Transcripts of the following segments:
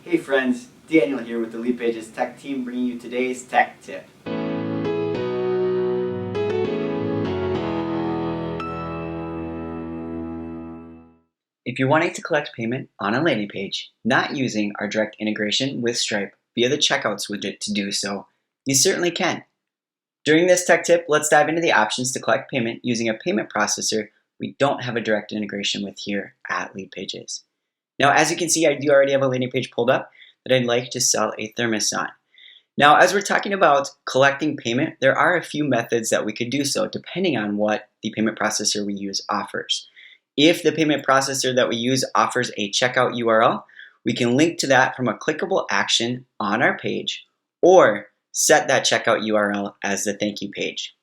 Hey friends, Daniel here with the Leadpages tech team bringing you today's tech tip. If you're wanting to collect payment on a landing page, not using our direct integration with Stripe via the Checkouts widget to do so, you certainly can. During this tech tip, let's dive into the options to collect payment using a payment processor we don't have a direct integration with here at Leadpages. Now, as you can see, I do already have a landing page pulled up that I'd like to sell a thermos on. Now, as we're talking about collecting payment, there are a few methods that we could do so depending on what the payment processor we use offers. If the payment processor that we use offers a checkout URL, we can link to that from a clickable action on our page or set that checkout URL as the thank you page.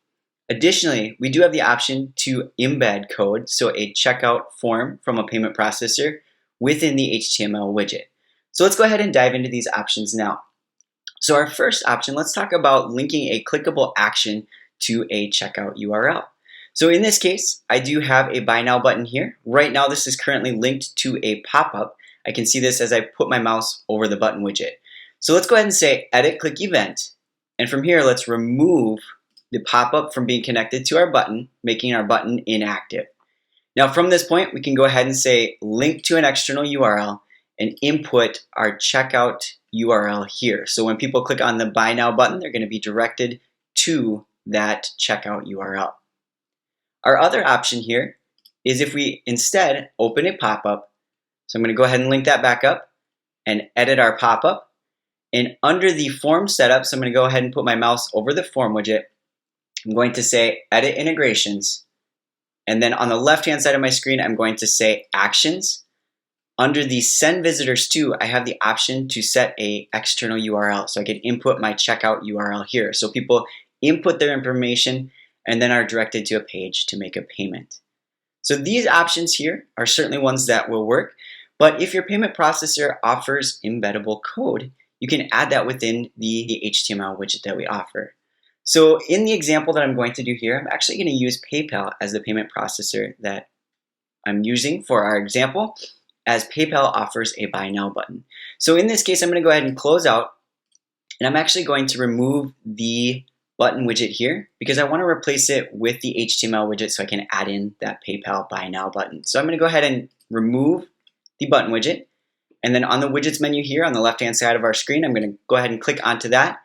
Additionally, we do have the option to embed code, so a checkout form from a payment processor within the HTML widget. So let's go ahead and dive into these options now. So our first option, let's talk about linking a clickable action to a checkout URL. So in this case, I do have a buy now button here. Right now, this is currently linked to a pop-up. I can see this as I put my mouse over the button widget. So let's go ahead and say edit click event. And from here, let's remove the pop-up from being connected to our button, making our button inactive. Now from this point, we can go ahead and say link to an external URL and input our checkout URL here. So when people click on the buy now button, they're going to be directed to that checkout URL. Our other option here is if we instead open a pop-up. So I'm going to go ahead and link that back up and edit our pop-up. And under the form setup, so I'm going to go ahead and put my mouse over the form widget. I'm going to say edit integrations. And then on the left-hand side of my screen, I'm going to say actions. Under the send visitors to, I have the option to set a external URL. So I can input my checkout URL here. So people input their information and then are directed to a page to make a payment. So these options here are certainly ones that will work. But if your payment processor offers embeddable code, you can add that within the HTML widget that we offer. So in the example that I'm going to do here, I'm actually going to use PayPal as the payment processor that I'm using for our example, as PayPal offers a buy now button. So in this case, I'm going to go ahead and close out, and I'm actually going to remove the button widget here because I want to replace it with the HTML widget so I can add in that PayPal buy now button. So I'm going to go ahead and remove the button widget, and then on the widgets menu here on the left-hand side of our screen, I'm going to go ahead and click onto that.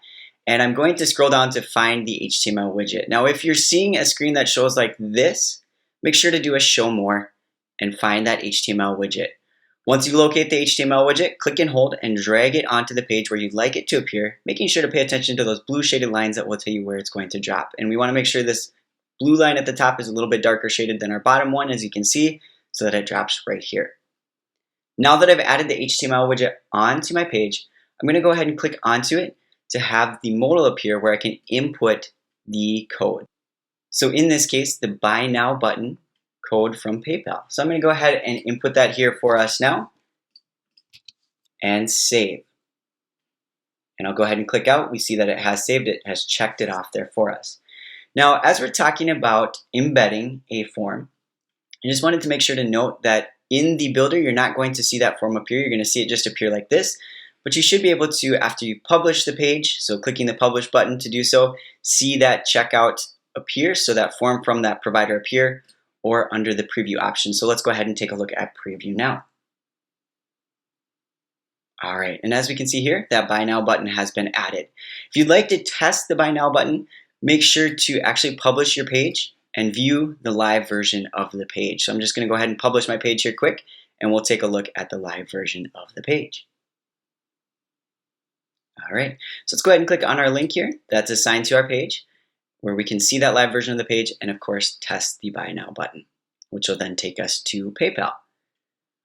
And I'm going to scroll down to find the HTML widget. Now, if you're seeing a screen that shows like this, make sure to do a show more and find that HTML widget. Once you locate the HTML widget, click and hold and drag it onto the page where you'd like it to appear, making sure to pay attention to those blue shaded lines that will tell you where it's going to drop. And we want to make sure this blue line at the top is a little bit darker shaded than our bottom one, as you can see, so that it drops right here. Now that I've added the HTML widget onto my page, I'm going to go ahead and click onto it to have the modal appear where I can input the code. So in this case, the buy now button code from PayPal. So I'm going to go ahead and input that here for us now and save. And I'll go ahead and click out. We see that it has saved it, has checked it off there for us. Now, as we're talking about embedding a form, I just wanted to make sure to note that in the builder, you're not going to see that form appear. You're going to see it just appear like this. But you should be able to, after you publish the page, so clicking the publish button to do so, see that checkout appear, so that form from that provider appear, or under the preview option. So let's go ahead and take a look at preview now. All right, and as we can see here, that buy now button has been added. If you'd like to test the buy now button, make sure to actually publish your page and view the live version of the page. So I'm just going to go ahead and publish my page here quick, and we'll take a look at the live version of the page. All right, so let's go ahead and click on our link here that's assigned to our page where we can see that live version of the page and of course test the buy now button, which will then take us to PayPal.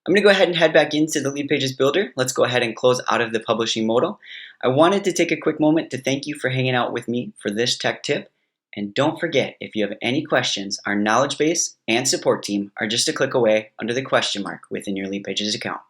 I'm going to go ahead and head back into the Leadpages builder. Let's go ahead and close out of the publishing modal. I wanted to take a quick moment to thank you for hanging out with me for this tech tip. And don't forget, if you have any questions, our knowledge base and support team are just a click away under the question mark within your Leadpages account.